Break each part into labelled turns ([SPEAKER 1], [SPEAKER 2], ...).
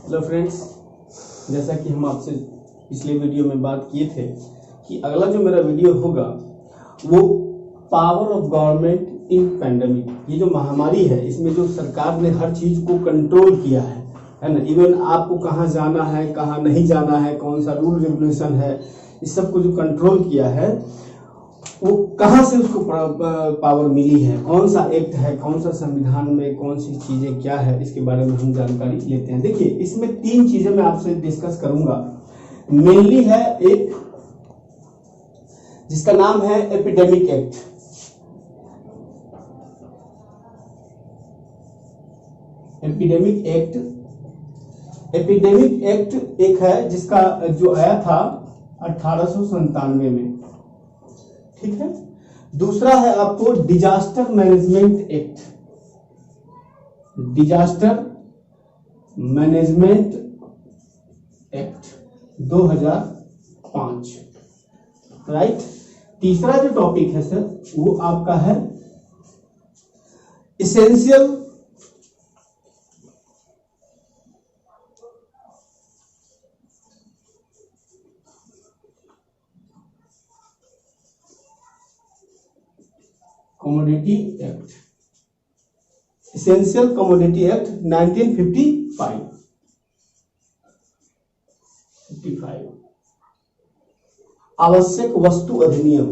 [SPEAKER 1] Hello friends, जैसा कि हम आपसे पिछले वीडियो में बात किए थे कि अगला जो मेरा वीडियो होगा वो power of government in pandemic, ये जो महामारी है इसमें जो सरकार ने हर चीज को कंट्रोल किया है ना। इवन आपको कहाँ जाना है, कहाँ नहीं जाना है, कौन सा रूल रेगुलेशन है, इस सब को जो कंट्रोल किया है वो कहाँ से उसको पावर मिली है, कौन सा एक्ट है, कौन सा संविधान में कौन सी चीजें क्या है, इसके बारे में हम जानकारी लेते हैं। देखिए, इसमें 3 चीजें मैं आपसे डिस्कस करूंगा। मेनली है एक जिसका नाम है एपिडेमिक एक्ट। एपिडेमिक एक्ट एक है जिसका जो आया था 1897 में, ठीक है। दूसरा है आपको disaster management act, disaster management act 2005, right. तीसरा जो टॉपिक है सर वो आपका है essential commodity act, essential commodity act 1955। आवश्यक वस्तु अधिनियम,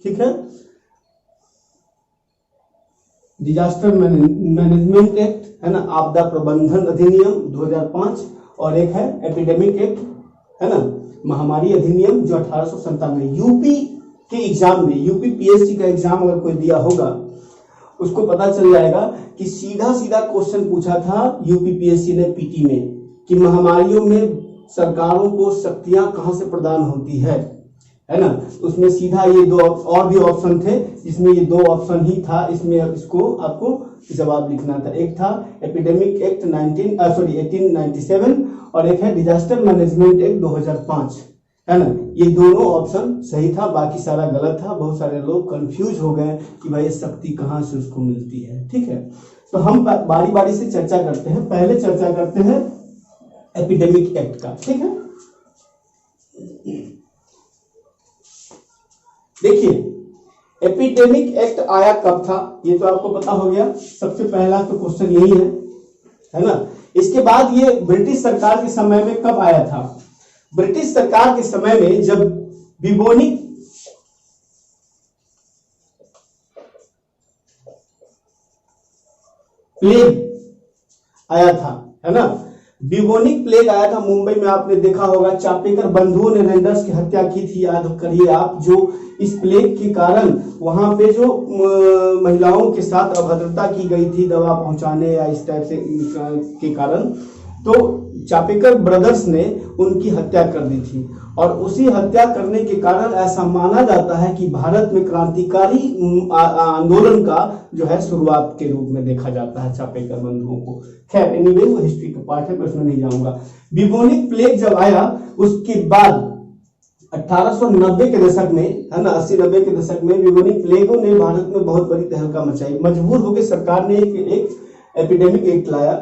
[SPEAKER 1] ठीक है। डिजास्टर मैनेजमेंट एक्ट है ना, आपदा प्रबंधन अधिनियम 2005, और एक है एपिडेमिक एक्ट है ना, महामारी अधिनियम जो 1897। यूपी के एग्जाम में, यूपी पीएससी का एग्जाम अगर कोई दिया होगा उसको पता चल जाएगा कि सीधा सीधा क्वेश्चन पूछा था यूपी पीएससी ने पीटी में कि महामारियों में सरकारों को शक्तियां कहां से प्रदान होती है ना। उसमें सीधा ये 2 और भी ऑप्शन थे, जिसमें ये 2 ऑप्शन ही था, इसमें इसको आपको जवाब लिखना था। एक था एपिडेमिक एक्ट 1897 और एक है डिजास्टर मैनेजमेंट एक्ट 2005, है ना। ये दोनों ऑप्शन सही था, बाकी सारा गलत था। बहुत सारे लोग कंफ्यूज हो गए कि भाई शक्ति कहां से उसको मिलती है, ठीक है। तो हम बारी बारी से चर्चा करते हैं। पहले चर्चा करते हैं एपिडेमिक एक्ट का, ठीक है। देखिए, एपिडेमिक एक्ट आया कब था ये तो आपको पता हो गया। सबसे पहला तो क्वेश्चन यही है ना। इसके बाद ये ब्रिटिश सरकार के समय में कब आया था? ब्रिटिश सरकार के समय में जब बिबोनिक प्लेग आया था, है ना। बिबोनिक प्लेग आया था मुंबई में, आपने देखा होगा। चापेकर बंधुओं ने रैंडर्स की हत्या की थी, याद करिए आप। जो इस प्लेग के कारण वहां पे जो महिलाओं के साथ अभद्रता की गई थी दवा पहुंचाने या इस टाइप से के कारण, तो चापेकर ब्रदर्स ने उनकी हत्या कर दी थी। और उसी हत्या करने के कारण ऐसा माना जाता है कि भारत में क्रांतिकारी आंदोलन का जो है शुरुआत के रूप में देखा जाता है चापेकर बंधुओं को। खैर एनीवे वो हिस्ट्री का पार्ट है, मैं उसमें नहीं जाऊंगा। बिबोनिक प्लेग जब आया उसके बाद 1890 के दशक में, है ना, 80-90 के दशक में बिबोनिक प्लेगों ने भारत में बहुत बड़ी तहलका मचाई। मजबूर होकर सरकार ने एक एपिडेमिक एक्ट लाया।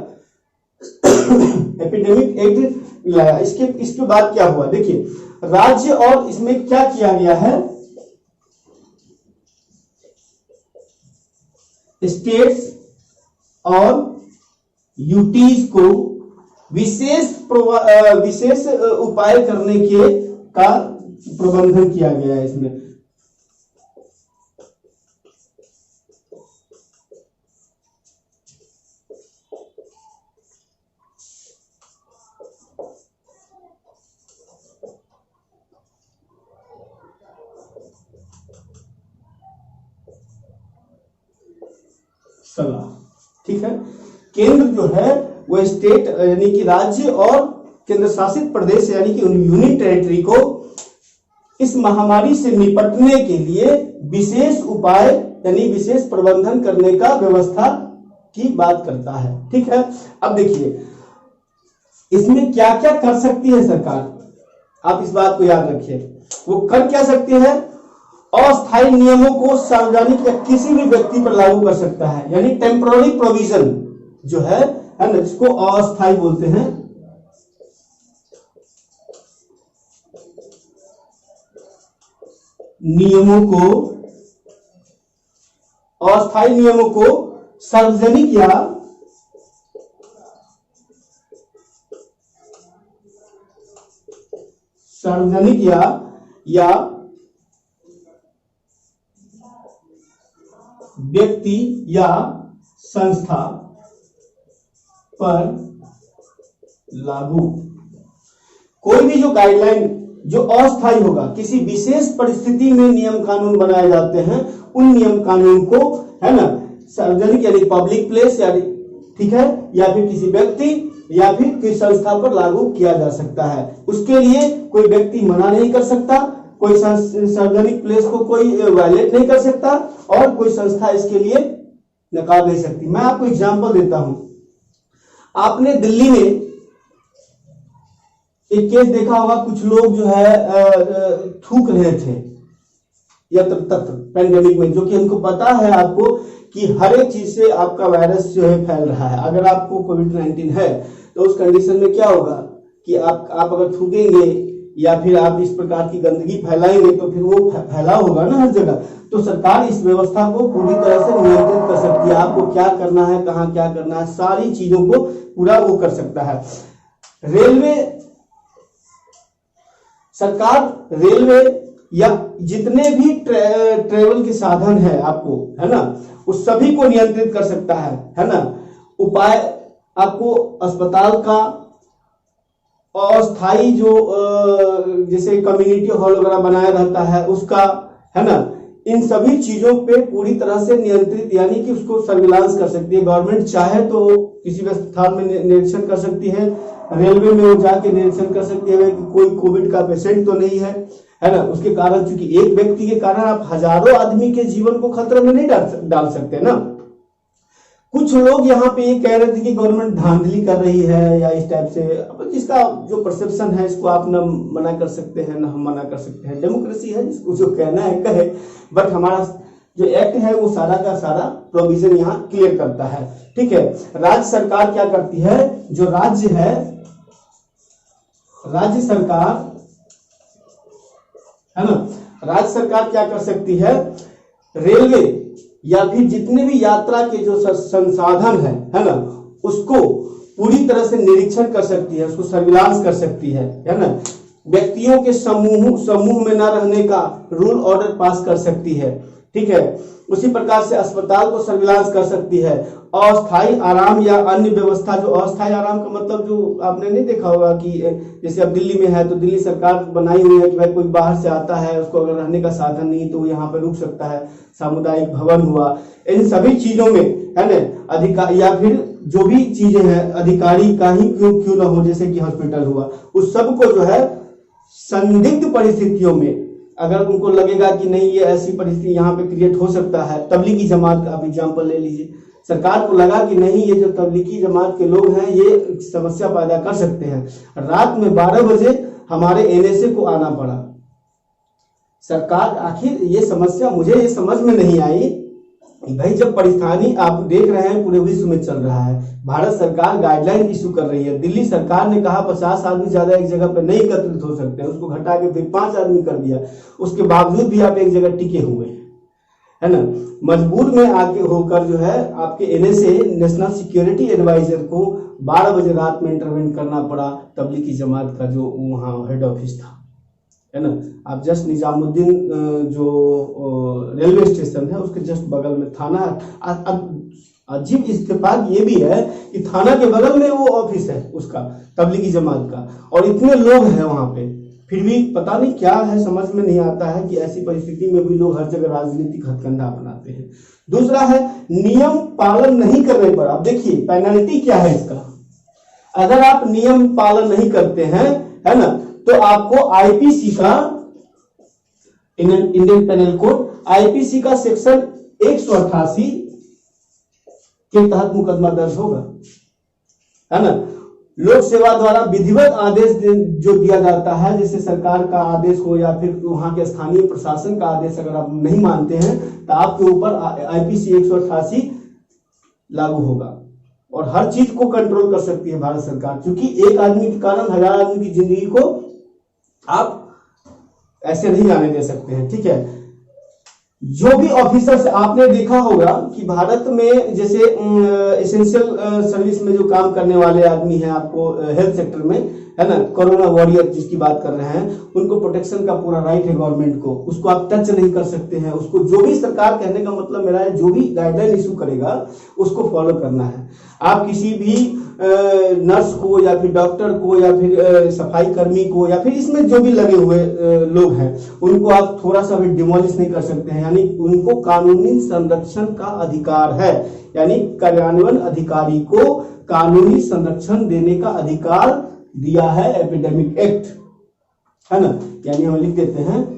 [SPEAKER 1] एपिडेमिक एक्ट लाया। इसके बाद क्या हुआ देखिए, राज्य और इसमें क्या किया गया है, स्टेट्स और यूटीज को विशेष उपाय करने के का प्रबंधन किया गया है इसमें। सलाह, ठीक है। केंद्र जो है वो स्टेट यानी कि राज्य और केंद्र शासित प्रदेश यानी कि यूनियन टेरिटरी को इस महामारी से निपटने के लिए विशेष उपाय यानी विशेष प्रबंधन करने का व्यवस्था की बात करता है, ठीक है। अब देखिए इसमें क्या क्या कर सकती है सरकार, आप इस बात को याद रखिए। वो कर क्या सकती है, अस्थायी नियमों को सार्वजनिक या किसी भी व्यक्ति पर लागू कर सकता है, यानी टेम्पोररी प्रोविजन जो है ना, जिसको अस्थायी बोलते हैं, नियमों को अस्थायी नियमों को सार्वजनिक या व्यक्ति या संस्था पर लागू। कोई भी जो गाइडलाइन जो अस्थायी होगा, किसी विशेष परिस्थिति में नियम कानून बनाए जाते हैं, उन नियम कानून को, है ना, सार्वजनिक यानी पब्लिक प्लेस यानी, ठीक है, या फिर किसी व्यक्ति या फिर किसी संस्था पर लागू किया जा सकता है। उसके लिए कोई व्यक्ति मना नहीं कर सकता, कोई सार्वजनिक प्लेस को कोई वायलेट नहीं कर सकता और कोई संस्था इसके लिए नकार नहीं सकती। मैं आपको एग्जांपल देता हूं। आपने दिल्ली में एक केस देखा होगा, कुछ लोग जो है थूक रहे थे यत्र तत्र पैंडेमिक में, जो कि हमको पता है आपको कि हर एक चीज से आपका वायरस जो है फैल रहा है। अगर आपको कोविड-19 है तो उस कंडीशन में क्या होगा कि आप अगर थूकेंगे या फिर आप इस प्रकार की गंदगी फैलाएंगे तो फिर वो फैला होगा ना हर जगह। तो सरकार इस व्यवस्था को पूरी तरह से नियंत्रित कर सकती है। आपको क्या करना है, कहाँ क्या करना है, सारी चीजों को पूरा वो कर सकता है। रेलवे सरकार, रेलवे या जितने भी ट्रेवल के साधन है आपको, है ना, उस सभी को नियंत्रित कर सकता है ना। उपाय आपको अस्पताल का अस्थायी जो जैसे कम्युनिटी हॉल वगैरह बनाया रहता है उसका, है ना, इन सभी चीजों पे पूरी तरह से नियंत्रित यानी कि उसको सर्विलांस कर सकती है गवर्नमेंट। चाहे तो किसी भी स्थान में निरीक्षण कर सकती है, रेलवे में वो जाके निरीक्षण कर सकती है कि कोई कोविड का पेशेंट तो नहीं है ना। उसके कारण, चूंकि एक व्यक्ति के कारण आप हजारों आदमी के जीवन को खतरे में नहीं डाल सकते ना। कुछ लोग यहाँ पे ये कह रहे थे कि गवर्नमेंट धांधली कर रही है या इस टाइप से, जिसका जो परसेप्शन है इसको आप न मना कर सकते हैं, न हम मना कर सकते हैं। डेमोक्रेसी है, जिसको जो कहना है कहे, बट हमारा जो एक्ट है वो सारा का सारा प्रोविजन यहाँ क्लियर करता है। ठीक है, राज्य सरकार क्या करती है, जो राज्य है, राज्य सरकार, है ना, राज्य सरकार क्या कर सकती है, रेलवे या फिर जितने भी यात्रा के जो संसाधन है ना, उसको पूरी तरह से निरीक्षण कर सकती है, उसको सर्विलांस कर सकती है ना। व्यक्तियों के समूह में न रहने का रूल ऑर्डर पास कर सकती है। ठीक है, उसी प्रकार से अस्पताल को सर्विलांस कर सकती है। अस्थायी आराम या अन्य व्यवस्था, जो अस्थायी आराम का मतलब जो आपने नहीं देखा होगा कि जैसे अब दिल्ली में है तो दिल्ली सरकार बनाई हुई है कि भाई कोई बाहर से आता है, उसको अगर रहने का साधन नहीं तो यहाँ पे रुक सकता है। सामुदायिक भवन हुआ, इन सभी चीजों में, है ना, अधिकार या फिर जो भी चीजें हैं अधिकारी का ही क्यों ना हो, जैसे कि हॉस्पिटल हुआ, उस सब को जो है संदिग्ध परिस्थितियों में अगर उनको लगेगा कि नहीं ये ऐसी परिस्थिति यहाँ पे क्रिएट हो सकता है। तबलीगी जमात का आप एग्जाम्पल ले लीजिए, सरकार को लगा कि नहीं ये जो तबलीगी जमात के लोग हैं ये समस्या पैदा कर सकते हैं, रात में 12 बजे हमारे एनएसए को आना पड़ा। सरकार, आखिर ये समस्या मुझे ये समझ में नहीं आई कि भाई जब परेशानी आप देख रहे हैं पूरे विश्व में चल रहा है, भारत सरकार गाइडलाइन इशू कर रही है, दिल्ली सरकार ने कहा 50 आदमी ज्यादा एक जगह पर नहीं एकत्रित हो सकते, उसको घटा के फिर 5 आदमी कर दिया, उसके बावजूद भी आप एक जगह टिके हुए हैं, है ना। मजबूर में आके होकर जो है आपके एनएसए, नेशनल सिक्योरिटी एडवाइजर को 12 बजे रात में इंटरवेंट करना पड़ा तबलीगी जमात का जो वहाँ हेड ऑफिस था, है ना। आप जस्ट निजामुद्दीन जो रेलवे स्टेशन है उसके जस्ट बगल में थाना। अजीब इत्तेफाक ये भी है कि थाना के बगल में वो ऑफिस है उसका, तबलीगी जमात का, और इतने लोग हैं वहां पे, फिर भी पता नहीं क्या है, समझ में नहीं आता है कि ऐसी परिस्थिति में भी लोग हर जगह राजनीतिक हथकंडा अपनाते हैं। दूसरा है नियम पालन नहीं करने पर, आप देखिए पेनल्टी क्या है इसका। अगर आप नियम पालन नहीं करते हैं, है ना, तो आपको आईपीसी का, इंडियन पेनल कोड, आईपीसी का सेक्शन 188 के तहत मुकदमा दर्ज होगा, है ना। लोक सेवा द्वारा विधिवत आदेश जो दिया जाता है, जैसे सरकार का आदेश हो या फिर वहां के स्थानीय प्रशासन का आदेश, अगर आप नहीं मानते हैं तो आपके ऊपर आईपीसी 188 लागू होगा और हर चीज को कंट्रोल कर सकती है भारत सरकार, क्योंकि एक आदमी के कारण 1000 आदमी की जिंदगी को आप ऐसे नहीं जाने दे सकते हैं। ठीक है, जो भी ऑफिसर्स, आपने देखा होगा कि भारत में जैसे एसेंशियल सर्विस में जो काम करने वाले आदमी हैं, आपको हेल्थ सेक्टर में, है ना, कोरोना वॉरियर जिसकी बात कर रहे हैं, उनको प्रोटेक्शन का पूरा राइट है गवर्नमेंट को, उसको आप टच नहीं कर सकते हैं, उसको जो भी सरकार, कहने का मतलब मेरा है, जो भी गाइडलाइन इशू करेगा उसको फॉलो करना है। आप किसी भी नर्स को या फिर डॉक्टर को या फिर सफाई कर्मी को या फिर इसमें जो भी लगे हुए लोग हैं, उनको आप थोड़ा सा भी डिमोलिश नहीं कर सकते हैं, यानी उनको कानूनी संरक्षण का अधिकार है, यानी कार्यान्वयन अधिकारी को कानूनी संरक्षण देने का अधिकार दिया है एपिडेमिक एक्ट, है ना। यानी हम लिख देते हैं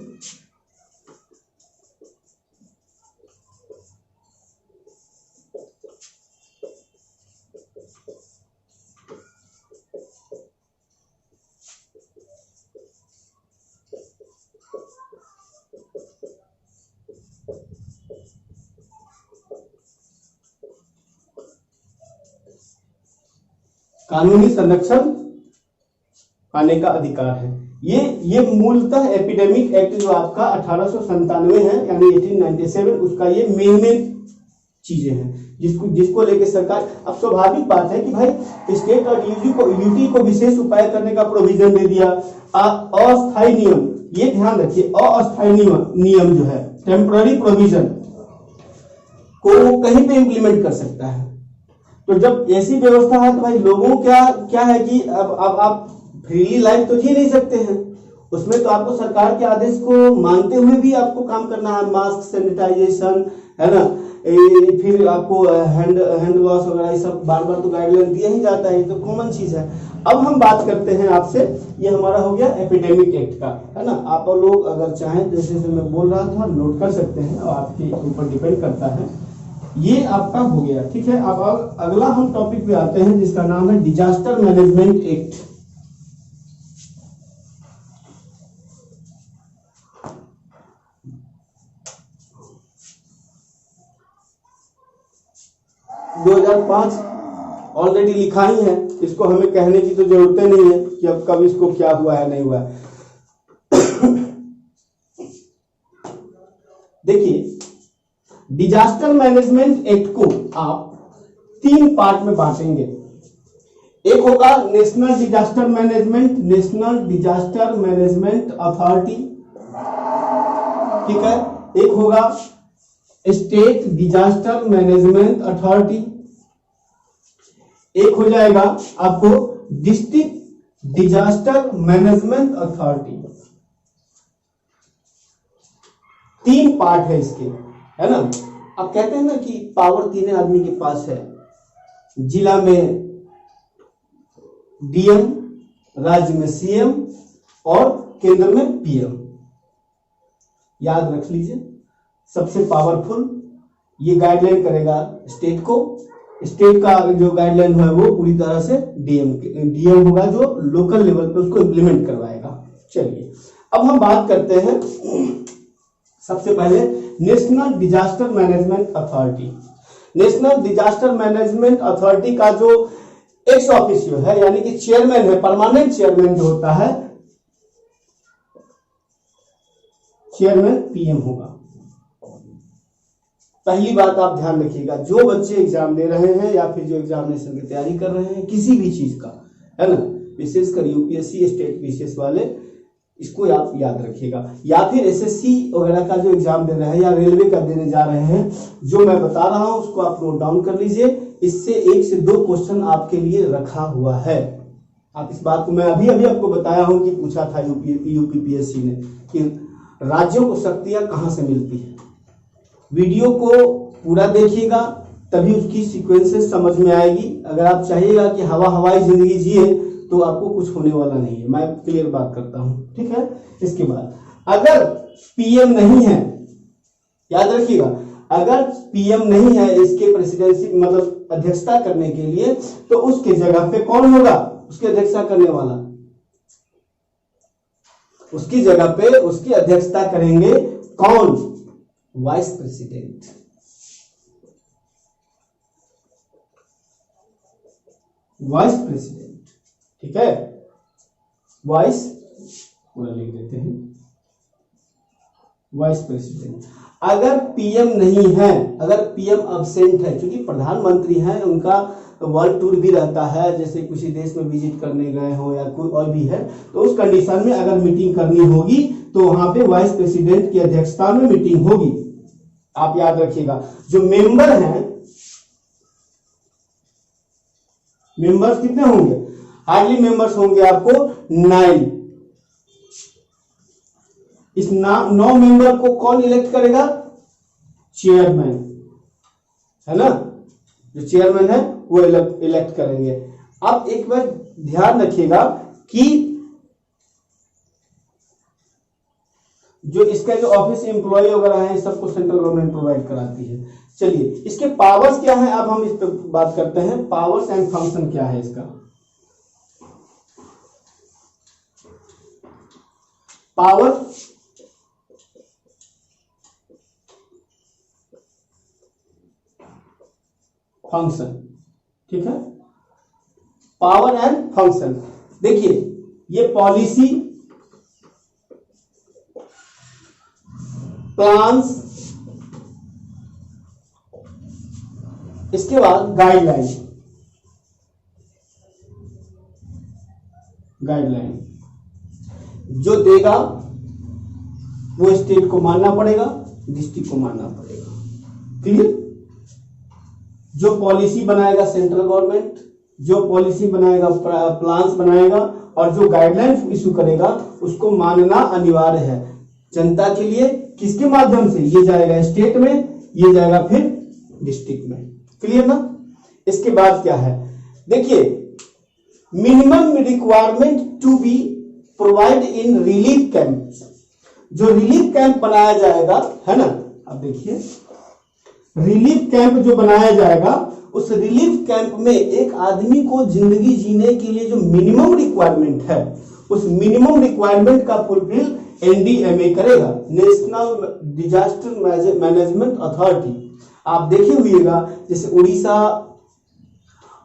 [SPEAKER 1] कानूनी संरक्षण पाने का अधिकार है। ये मूलतः एपिडेमिक एक्ट जो आपका 1897 है, यानी 1897, उसका ये मेन चीजें हैं जिसको लेके सरकार, अब स्वाभाविक बात है कि भाई स्टेट और यूटी को विशेष उपाय करने का प्रोविजन दे दिया। अस्थायी नियम, ये ध्यान रखिए, अस्थायी नियम जो है, टेम्पररी प्रोविजन को कहीं पे इंप्लीमेंट कर सकता है। तो जब ऐसी व्यवस्था है तो भाई लोगों क्या है कि अब आप फ्रीली लाइफ तो जी नहीं सकते हैं, उसमें तो आपको सरकार के आदेश को मानते हुए भी आपको काम करना है, मास्क, सैनिटाइजेशन, है ना, फिर आपको हैंड वॉश वगैरह, ये सब बार बार तो गाइडलाइन दिया ही जाता है, तो कॉमन चीज है। अब हम बात करते हैं आपसे, ये हमारा हो गया एपिडेमिक एक्ट का, है ना। आप लोग अगर चाहें, जैसे मैं बोल रहा था, नोट कर सकते हैं, और आपके ऊपर डिपेंड करता है। ये आपका हो गया, ठीक है। अब अगला हम टॉपिक पे आते हैं जिसका नाम है डिजास्टर मैनेजमेंट एक्ट। (2005) 2005 ऑलरेडी लिखा ही है, इसको हमें कहने की तो जरूरत नहीं है कि अब कब इसको क्या हुआ है, नहीं हुआ है। देखिए, डिजास्टर मैनेजमेंट एक्ट को आप 3 पार्ट में बांटेंगे। एक होगा नेशनल डिजास्टर मैनेजमेंट अथॉरिटी, ठीक है। एक होगा स्टेट डिजास्टर मैनेजमेंट अथॉरिटी, एक हो जाएगा आपको district disaster management authority. 3 part है इसके, है ना। अब कहते हैं ना कि पावर 3 आदमी के पास है, जिला में डीएम, राज्य में सीएम और केंद्र में पीएम। याद रख लीजिए, सबसे पावरफुल ये गाइडलाइन करेगा स्टेट को, स्टेट का जो गाइडलाइन है वो पूरी तरह से डीएम होगा, जो लोकल लेवल पे उसको इम्प्लीमेंट करवाएगा। चलिए, अब हम बात करते हैं सबसे पहले national disaster management authority. National disaster management authority का जो एक्स ऑफिशियो है, यानी कि चेयरमैन है, परमानेंट चेयरमैन जो होता है, चेयरमैन पीएम होगा। पहली बात आप ध्यान रखिएगा, जो बच्चे एग्जाम दे रहे हैं या फिर जो एग्जामिनेशन की तैयारी कर रहे हैं किसी भी चीज का, है ना, विशेषकर यूपीएससी, स्टेट पीसीएस वाले, इसको आप याद रखिएगा। या फिर एसएससी वगैरह का जो एग्जाम दे रहे हैं या रेलवे का देने जा रहे हैं, जो मैं बता रहा हूं उसको आप नोट डाउन कर लीजिए। इससे 1 से 2 क्वेश्चन आपके लिए रखा हुआ है। आप इस बात को मैं अभी आपको बताया हूं कि पूछा था यूपीपीएससी ने कि राज्यों को शक्तियां कहां से मिलती है। वीडियो को पूरा देखिएगा तभी उसकी सीक्वेंसेस समझ में आएगी। अगर आप चाहिएगा कि हवाई जिंदगी जिए तो आपको कुछ होने वाला नहीं है, मैं क्लियर बात करता हूं, ठीक है। इसके बाद अगर पीएम नहीं है, याद रखिएगा, अगर पीएम नहीं है इसके प्रेसिडेंसी मतलब अध्यक्षता करने के लिए, तो उसके जगह पे कौन होगा उसकी अध्यक्षता करने वाला? उसकी जगह पे उसकी अध्यक्षता करेंगे कौन? Vice president. वाइस प्रेसिडेंट, ठीक है। वाइस पूरा लिख देते हैं, वाइस प्रेसिडेंट। अगर पीएम नहीं है, अगर पीएम अब्सेंट है, क्योंकि प्रधानमंत्री हैं, उनका वर्ल्ड टूर भी रहता है, जैसे किसी देश में विजिट करने गए हो या कोई और भी है, तो उस कंडीशन में अगर मीटिंग करनी होगी तो वहां पे वाइस प्रेसिडेंट की अध्यक्षता में मीटिंग होगी। आप याद रखिएगा। जो मेंबर हैं, मेंबर्स कितने होंगे? हार्डली मेंबर्स होंगे आपको 9। इस 9 मेंबर को कौन इलेक्ट करेगा? चेयरमैन, है ना, जो चेयरमैन है वो इलेक्ट करेंगे। अब एक बार ध्यान रखिएगा कि जो इसका जो ऑफिस एम्प्लॉय वगैरह है, सबको सेंट्रल गवर्नमेंट प्रोवाइड कराती है। चलिए, इसके पावर्स क्या है, अब हम इस पर बात करते हैं। पावर्स एंड फंक्शन क्या है इसका? पावर फंक्शन, ठीक है, पावर एंड फंक्शन। देखिए, ये पॉलिसी, प्लान्स, इसके बाद गाइडलाइन। गाइडलाइन जो देगा वो स्टेट को मानना पड़ेगा, डिस्ट्रिक्ट को मानना पड़ेगा। क्लियर? जो पॉलिसी बनाएगा सेंट्रल गवर्नमेंट, जो पॉलिसी बनाएगा, प्लान्स बनाएगा, और जो गाइडलाइंस इशू करेगा उसको मानना अनिवार्य है जनता के लिए। किसके माध्यम से? ये जाएगा स्टेट में, ये जाएगा फिर डिस्ट्रिक्ट में। क्लियर ना? इसके बाद क्या है, देखिए, minimum requirement to be provide in relief camp. जो रिलीफ कैंप बनाया जाएगा, है ना, अब देखिए, रिलीफ कैंप जो बनाया जाएगा, उस रिलीफ कैंप में एक आदमी को जिंदगी जीने के लिए जो मिनिमम रिक्वायरमेंट है, उस मिनिमम रिक्वायरमेंट का फुलफिल एनडीएमए करेगा, नेशनल डिजास्टर मैनेजमेंट अथॉरिटी। आप देखे हुएगा, जैसे उड़ीसा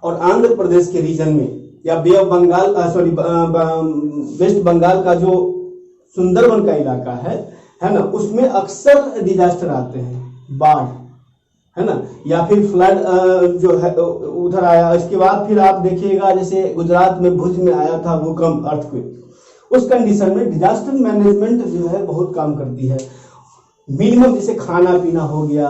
[SPEAKER 1] और आंध्र प्रदेश के रीजन में, या बे ऑफ बंगाल, वेस्ट बंगाल का जो सुंदरवन का इलाका है ना, उसमें अक्सर डिजास्टर आते हैं, बाढ़, है ना, या फिर फ्लड जो है उधर आया। इसके बाद फिर आप देखिएगा, जैसे गुजरात में भुज में आया था भूकंप, अर्थक्वेक। उस कंडीशन में डिजास्टर मैनेजमेंट जो है बहुत काम करती है। मिनिमम जैसे खाना पीना हो गया,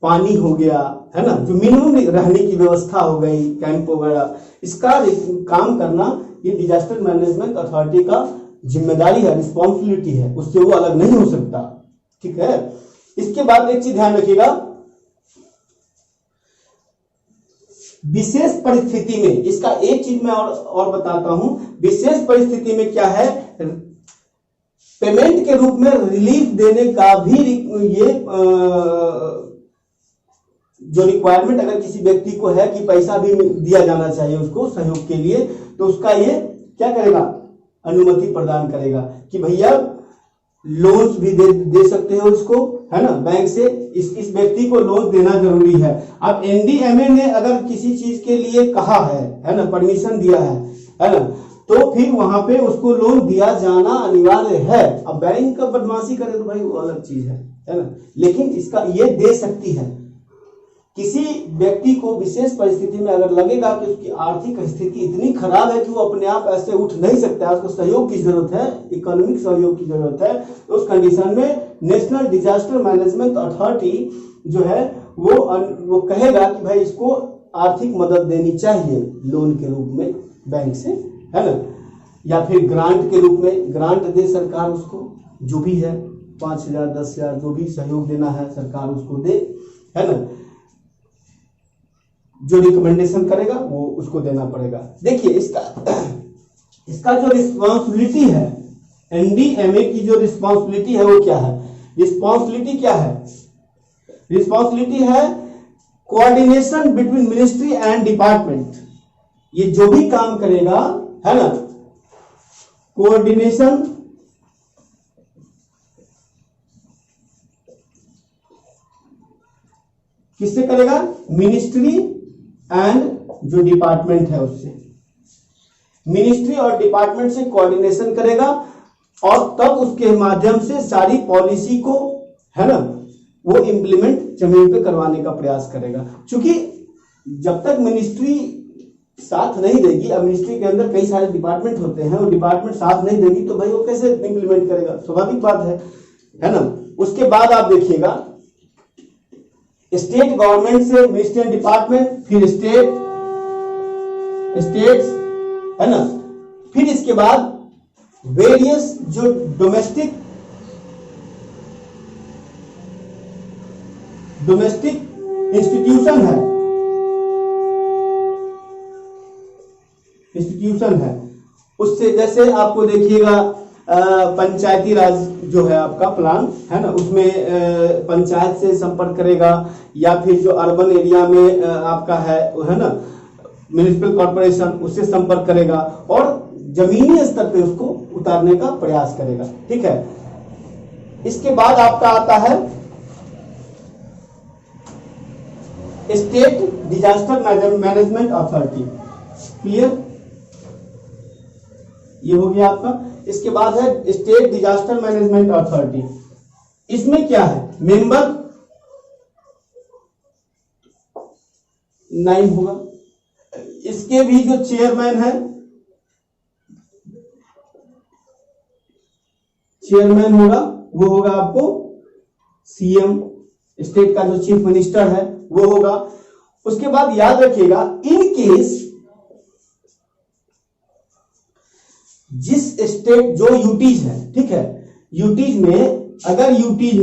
[SPEAKER 1] पानी हो गया, है ना, जो मिनिमम रहने की व्यवस्था हो गई, कैंप वगैरह, इसका काम करना ये डिजास्टर मैनेजमेंट अथॉरिटी का जिम्मेदारी है, रिस्पॉन्सिबिलिटी है, उससे वो अलग नहीं हो सकता। ठीक है? इसके बाद एक चीज ध्यान रखिएगा, विशेष परिस्थिति में, इसका एक चीज मैं और बताता हूं, विशेष परिस्थिति में क्या है, पेमेंट के रूप में रिलीफ देने का भी ये जो रिक्वायरमेंट अगर किसी व्यक्ति को है कि पैसा भी दिया जाना चाहिए उसको सहयोग के लिए, तो उसका ये क्या करेगा, अनुमति प्रदान करेगा कि भैया लोन्स भी दे सकते हो उसको, है ना, बैंक से इस व्यक्ति को लोन देना जरूरी है। अब एनडीएमए ने अगर किसी चीज के लिए कहा है ना, परमिशन दिया है ना, तो फिर वहां पे उसको लोन दिया जाना अनिवार्य है। अब बैंक का बदमाशी करे तो भाई वो अलग चीज है ना, लेकिन इसका ये दे सकती है। किसी व्यक्ति को विशेष परिस्थिति में अगर लगेगा कि उसकी आर्थिक स्थिति इतनी खराब है कि वो अपने आप ऐसे उठ नहीं सकता है, उसको सहयोग की जरूरत है, इकोनॉमिक सहयोग की जरूरत है, तो उस कंडीशन में नेशनल डिजास्टर मैनेजमेंट अथॉरिटी जो है वो कहेगा कि भाई इसको आर्थिक मदद देनी चाहिए लोन के रूप में बैंक से, है ना, या फिर ग्रांट के रूप में ग्रांट दे सरकार उसको, जो भी है 5,000 10,000 जो भी सहयोग देना है सरकार उसको दे, है ना, जो रिकमेंडेशन करेगा वो उसको देना पड़ेगा। देखिए इसका जो रिस्पॉन्सिबिलिटी है, एनडीएमए की जो रिस्पॉन्सिबिलिटी है वो क्या है, रिस्पॉन्सिबिलिटी क्या है, रिस्पॉन्सिबिलिटी है coordination between ministry and department. ये जो भी काम करेगा, है ना, कोऑर्डिनेशन किससे करेगा, मिनिस्ट्री एंड जो डिपार्टमेंट है उससे, मिनिस्ट्री और डिपार्टमेंट से कोऑर्डिनेशन करेगा, और तब उसके माध्यम से सारी पॉलिसी को, है ना, वो इम्प्लीमेंट जमीन पे करवाने का प्रयास करेगा। क्योंकि जब तक मिनिस्ट्री साथ नहीं देगी, अब मिनिस्ट्री के अंदर कई सारे डिपार्टमेंट होते हैं, वो डिपार्टमेंट साथ नहीं देगी तो भाई वो कैसे इम्प्लीमेंट करेगा, स्वाभाविक बात है ना। उसके बाद आप देखिएगा स्टेट गवर्नमेंट से मिनिस्ट्रियल डिपार्टमेंट, फिर स्टेट्स, है ना, फिर इसके बाद वेरियस जो डोमेस्टिक इंस्टीट्यूशन है, उससे जैसे आपको देखिएगा पंचायती राज जो है आपका प्लान है ना, उसमें पंचायत से संपर्क करेगा, या फिर जो अर्बन एरिया में आपका है ना म्युनिसिपल कॉर्पोरेशन, उससे संपर्क करेगा और जमीनी स्तर पे उसको उतारने का प्रयास करेगा। ठीक है, इसके बाद आपका आता है state disaster management authority. Clear, ये हो गया आपका। इसके बाद है स्टेट डिजास्टर मैनेजमेंट अथॉरिटी। इसमें क्या है, मेंबर 9 होगा। इसके भी जो चेयरमैन है, चेयरमैन होगा वो होगा आपको सीएम, स्टेट का जो चीफ मिनिस्टर है वो होगा। उसके बाद याद रखिएगा, इन केस जिस स्टेट जो यूटीज है, ठीक है, यूटीज में अगर यूटीज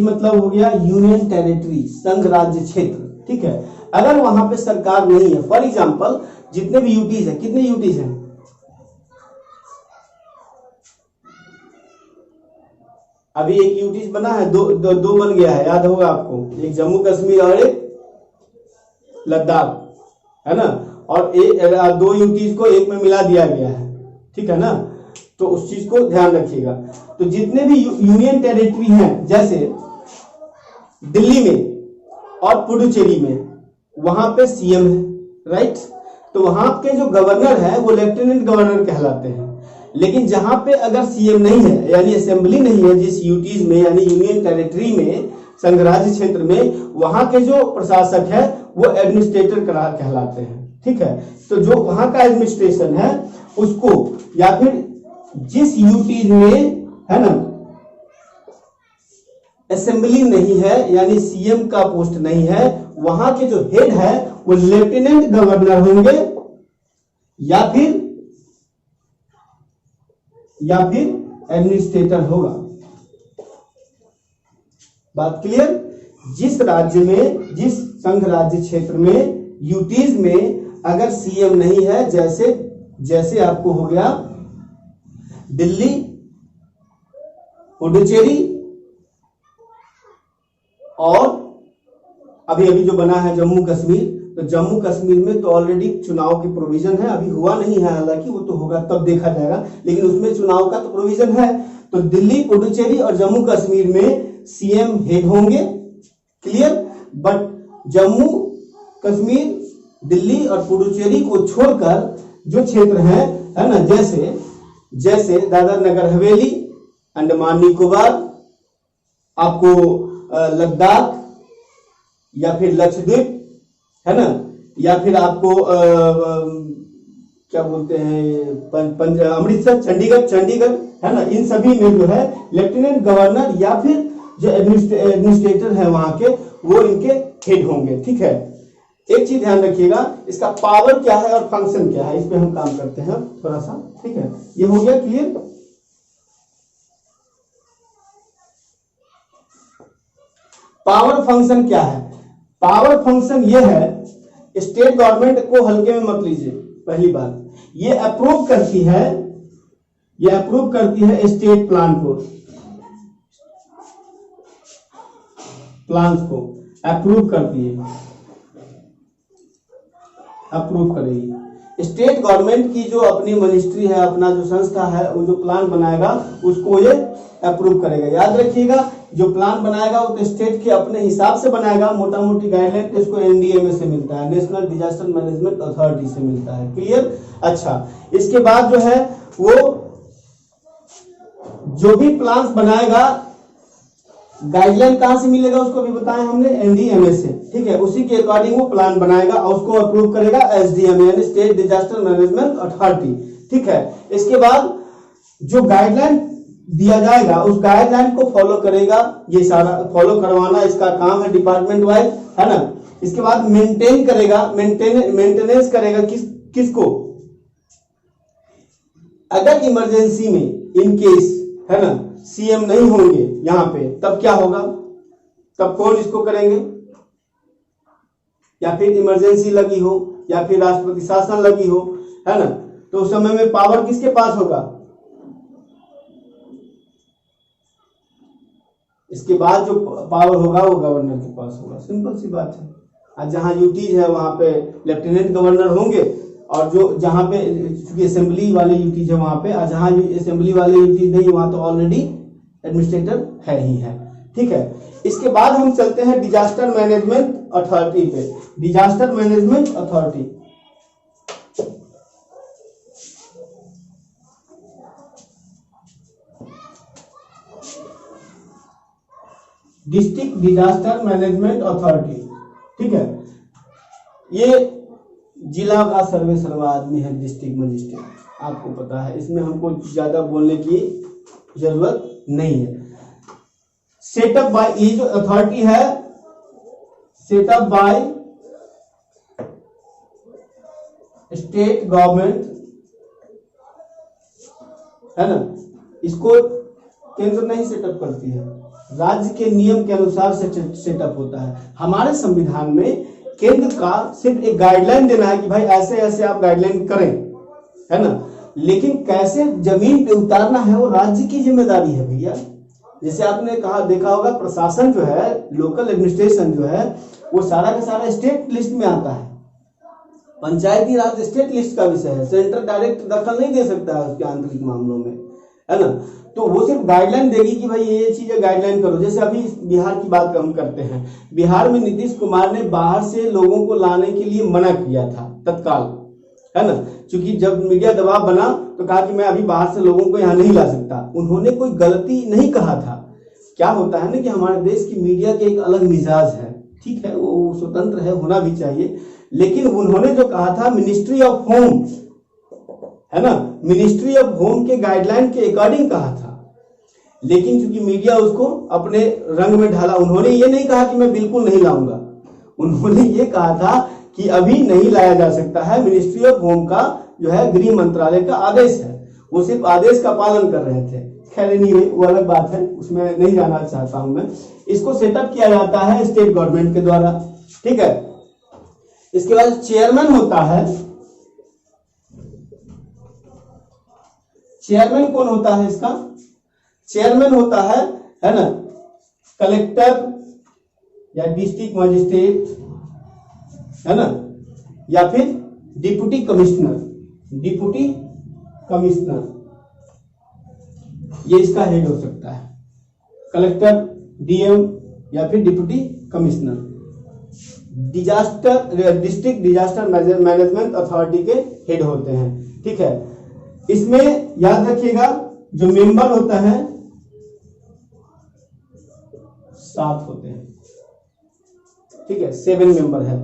[SPEAKER 1] मतलब हो गया यूनियन टेरिटरी, संघ राज्य क्षेत्र, ठीक है, अगर वहां पे सरकार नहीं है, फॉर एग्जांपल जितने भी यूटीज है, कितने यूटीज हैं, अभी एक यूटीज बना है, दो बन गया है, याद होगा आपको, एक जम्मू कश्मीर और एक लद्दाख, है ना, और एक 2 यूटीज को एक में मिला दिया गया है, ठीक है ना। तो उस चीज को ध्यान रखिएगा। तो जितने भी यूनियन टेरिटरी हैं, जैसे दिल्ली में और पुडुचेरी में, वहां पे सीएम है, राइट, तो वहां के जो गवर्नर है वो लेफ्टिनेंट गवर्नर कहलाते हैं। लेकिन जहां पे अगर सीएम नहीं है, यानी असेंबली नहीं है जिस यूटीज में, यानी यूनियन टेरिटरी में, संघ राज्य क्षेत्र में, वहां के जो प्रशासक है वो एडमिनिस्ट्रेटर कहलाते हैं। ठीक है, तो जो वहां का एडमिनिस्ट्रेशन है उसको, या फिर जिस यूटीज में, है ना, असेंबली नहीं है, यानी सीएम का पोस्ट नहीं है, वहां के जो हेड है वो लेफ्टिनेंट गवर्नर होंगे या फिर एडमिनिस्ट्रेटर होगा। बात क्लियर। जिस राज्य में, जिस संघ राज्य क्षेत्र में, यूटीज में अगर सीएम नहीं है, जैसे आपको हो गया दिल्ली, पुडुचेरी, और अभी जो बना है जम्मू कश्मीर, तो जम्मू कश्मीर में तो ऑलरेडी चुनाव की प्रोविजन है, अभी हुआ नहीं है, हालांकि वो तो होगा तब देखा जाएगा, लेकिन उसमें चुनाव का तो प्रोविजन है। तो दिल्ली, पुडुचेरी और जम्मू कश्मीर में सीएम हेड होंगे, क्लियर। बट जम्मू कश्मीर, दिल्ली और पुडुचेरी को छोड़कर जो क्षेत्र है ना, जैसे दादर नगर हवेली, अंडमान निकोबार, आपको लद्दाख, या फिर लक्षद्वीप, है ना, या फिर आपको क्या बोलते हैं, अमृतसर, चंडीगढ़, है ना, इन सभी में जो है लेफ्टिनेंट गवर्नर या फिर जो एडमिनिस्ट्रेटर है वहां के, वो इनके हेड होंगे। ठीक है, एक चीज ध्यान रखिएगा, इसका पावर क्या है और फंक्शन क्या है, इस पे हम काम करते हैं थोड़ा सा। ठीक है, ये हो गया क्लियर। पावर फंक्शन क्या है? पावर फंक्शन ये है, स्टेट गवर्नमेंट को हल्के में मत लीजिए। पहली बात, ये अप्रूव करती है स्टेट प्लान्स को अप्रूव करेगी। स्टेट गवर्नमेंट की जो अपनी मिनिस्ट्री है, अपना जो संस्था है, वो जो प्लान बनाएगा उसको ये अप्रूव करेगा। याद रखिएगा, जो प्लान बनाएगा वो तो स्टेट के अपने हिसाब से बनाएगा, मोटा मोटी गाइडलाइन तो इसको एनडीएमए से मिलता है, नेशनल डिजास्टर मैनेजमेंट अथॉरिटी से मिलता है। क्लियर। अच्छा, इसके बाद जो है वो जो भी प्लान्स बनाएगा गाइडलाइन कहां से मिलेगा उसको भी बताया हमने, एनडीएमए से, ठीक है। उसी के अकॉर्डिंग वो प्लान बनाएगा और उसको अप्रूव करेगा एसडीएम यानी स्टेट डिजास्टर मैनेजमेंट अथॉरिटी, ठीक है। इसके बाद जो गाइडलाइन दिया जाएगा उस गाइडलाइन को फॉलो करेगा, ये सारा फॉलो करवाना इसका काम है डिपार्टमेंट वाइज, है ना। इसके बाद मेंटेन करेगा, मेंटेनेंस करेगा किसको, अगर इमरजेंसी में इन केस, है ना, सीएम नहीं होंगे यहां पे, तब क्या होगा, तब कौन इसको करेंगे, या फिर इमरजेंसी लगी हो या फिर राष्ट्रपति शासन लगी हो, है ना, तो उस समय में पावर किसके पास होगा, इसके बाद जो पावर होगा वो गवर्नर के पास होगा, सिंपल सी बात है। आज जहां यूटीज है वहां पे लेफ्टिनेंट गवर्नर होंगे, और जो जहां पे असेंबली वाले यूटीज है वहां पे, और जहां असेंबली वाले यूटीज नहीं वहां तो ऑलरेडी एडमिनिस्ट्रेटर है ही है, ठीक है। इसके बाद हम चलते हैं डिजास्टर मैनेजमेंट अथॉरिटी पे। Disaster management authority district disaster management authority, ठीक है। ये जिला का सर्वे सर्वा आदमी है डिस्ट्रिक्ट मजिस्ट्रेट, आपको पता है, इसमें हमको ज्यादा बोलने की जरूरत नहीं है। सेटअप बाय, ये जो अथॉरिटी है सेटअप बाय स्टेट गवर्नमेंट, है ना, इसको केंद्र नहीं सेटअप करती है, राज्य के नियम के अनुसार सेटअप होता है। हमारे संविधान में केंद्र का सिर्फ एक गाइडलाइन देना है कि भाई ऐसे ऐसे आप गाइडलाइन करें, है ना, लेकिन कैसे जमीन पे उतारना है वो राज्य की जिम्मेदारी है भैया। जैसे आपने कहा देखा होगा, प्रशासन जो है, लोकल एडमिनिस्ट्रेशन जो है, वो सारा का सारा स्टेट लिस्ट में आता है, पंचायती राज स्टेट लिस्ट का विषय है, सेंटर डायरेक्ट दखल नहीं दे सकता है उसके आंतरिक मामलों में, है ना। तो वो सिर्फ गाइडलाइन देगी कि भाई ये चीजें गाइडलाइन करो। जैसे अभी बिहार की बात हम करते हैं, बिहार में नीतीश कुमार ने बाहर से लोगों को लाने के लिए मना किया था तत्काल, है ना, क्योंकि जब मीडिया दबाव बना तो कहा कि मैं अभी बाहर से लोगों को यहाँ नहीं ला सकता। उन्होंने कोई गलती नहीं कहा था। क्या होता है ना कि हमारे देश की मीडिया के एक अलग मिजाज है, ठीक है, वो स्वतंत्र है, होना भी चाहिए, लेकिन उन्होंने जो कहा था मिनिस्ट्री ऑफ होम, है ना, मिनिस्ट्री ऑफ होम के गाइडलाइन के अकॉर्डिंग कहा था, लेकिन क्योंकि मीडिया उसको अपने रंग में ढाला। उन्होंने ये नहीं कहा कि मैं बिल्कुल नहीं लाऊंगा, उन्होंने ये कहा था कि अभी नहीं लाया जा सकता है, मिनिस्ट्री ऑफ होम का जो है गृह मंत्रालय का आदेश है, वो सिर्फ आदेश का पालन कर रहे थे। खैर नहीं, वो अलग बात है, उसमें नहीं जाना चाहता हूं मैं। इसको सेटअप किया जाता है स्टेट गवर्नमेंट के द्वारा, ठीक है। इसके बाद चेयरमैन होता है, चेयरमैन कौन होता है इसका, चेयरमैन होता है ना, कलेक्टर या डिस्ट्रिक्ट मजिस्ट्रेट, है ना, या फिर डिप्टी कमिश्नर, डिप्टी कमिश्नर, ये इसका हेड हो सकता है, कलेक्टर, डीएम या फिर deputy commissioner. District disaster management authority के हेड होते हैं, ठीक है। इसमें याद रखिएगा जो मेंबर होता है 7 होते हैं, ठीक है, 7 मेंबर है।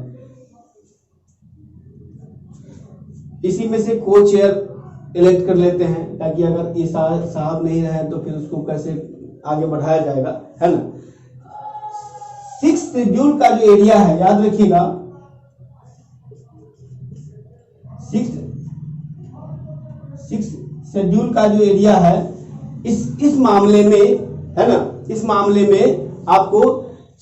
[SPEAKER 1] इसी में से को चेयर इलेक्ट कर लेते हैं, ताकि अगर ये साहब नहीं रहे तो फिर उसको कैसे आगे बढ़ाया जाएगा, है ना। 6th शेड्यूल का जो एरिया है, याद रखिएगा, 6th शेड्यूल का जो एरिया है, इस मामले में, है ना, इस मामले में आपको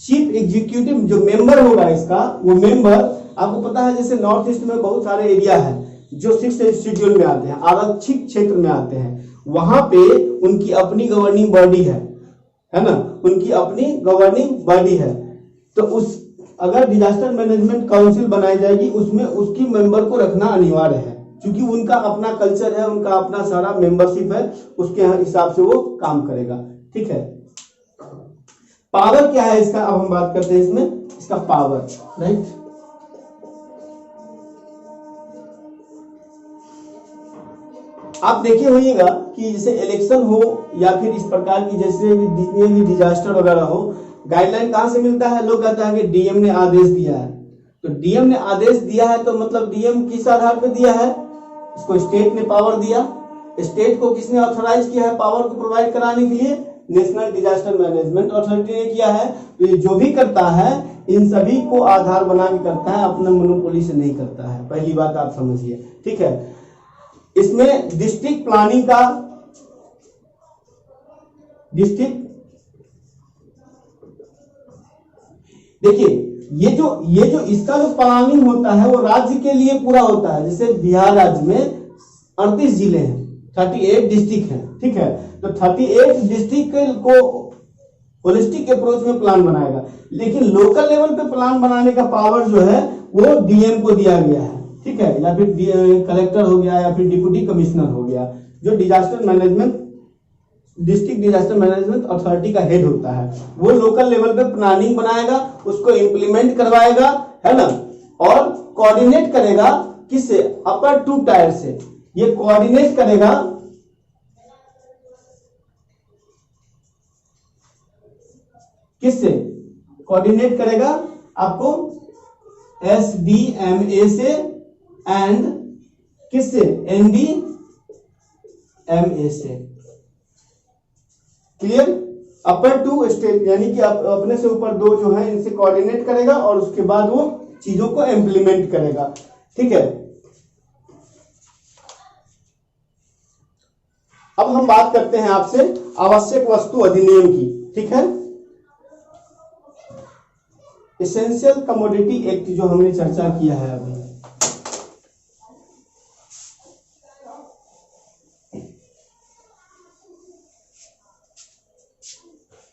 [SPEAKER 1] चीफ एग्जीक्यूटिव जो मेंबर होगा इसका, वो मेंबर आपको पता है, जैसे नॉर्थ ईस्ट में बहुत सारे एरिया है जो 6th शेड्यूल में आते हैं, आरक्षित क्षेत्र में आते हैं, वहां पे उनकी अपनी गवर्निंग बॉडी है ना, उनकी अपनी गवर्निंग बॉडी है। तो उस अगर डिजास्टर मैनेजमेंट काउंसिल बनाई जाएगी, उसमें उसकी मेंबर को रखना अनिवार्य है, क्योंकि उनका अपना कल्चर है, उनका अपना सारा मेंबरशिप है, उसके हिसाब से वो काम करेगा, ठीक है। पावर क्या है इसका, अब हम बात करते हैं इसमें, इसका पावर, राइट। आप देखे होइएगा कि जैसे इलेक्शन हो या फिर इस प्रकार की जैसे भी जितने भी डिजास्टर वगैरह हो, गाइडलाइन कहाँ से मिलता है? लोग कहते हैं कि डीएम ने आदेश दिया है। तो डीएम ने आदेश दिया है तो मतलब डीएम किस आधार पर दिया है? इसको स्टेट ने पावर दिया। स्टेट को किसने ऑथराइज किया है पावर को प्रोवाइड कराने के लिए? नेशनल डिजास्टर मैनेजमेंट अथॉरिटी ने किया है। तो ये जो भी करता है इन सभी को आधार बना के करता है, अपना मोनोपोली से नहीं करता है। पहली बात आप समझिए, ठीक है। इसमें डिस्ट्रिक्ट प्लानिंग का देखिए ये जो इसका जो प्लानिंग होता है वो राज्य के लिए पूरा होता है। जैसे बिहार राज्य में 38 जिले हैं, 38 डिस्ट्रिक्ट हैं, ठीक है। तो 38 डिस्ट्रिक्ट को होलिस्टिक अप्रोच में प्लान बनाएगा, लेकिन लोकल लेवल पे प्लान बनाने का पावर जो है वो डीएम को दिया गया है, ठीक है, या फिर कलेक्टर हो गया या फिर डिप्टी कमिश्नर हो गया, जो disaster management district disaster management authority का हेड होता है। वो लोकल लेवल पे प्लानिंग बनाएगा, उसको इंप्लीमेंट करवाएगा, है ना, और कोऑर्डिनेट करेगा किससे? अपर 2 टायर से। ये कोऑर्डिनेट करेगा किससे? कोऑर्डिनेट करेगा आपको एसडीएमए से एंड किससे? एनडीएमए से। क्लियर? अपर 2 स्टेट यानी कि अपने से ऊपर 2 जो है इनसे कोऑर्डिनेट करेगा और उसके बाद वो चीजों को इंप्लीमेंट करेगा, ठीक है। अब हम बात करते हैं आपसे आवश्यक वस्तु अधिनियम की, ठीक है। एसेंशियल कमोडिटी एक्ट जो हमने चर्चा किया है अभी,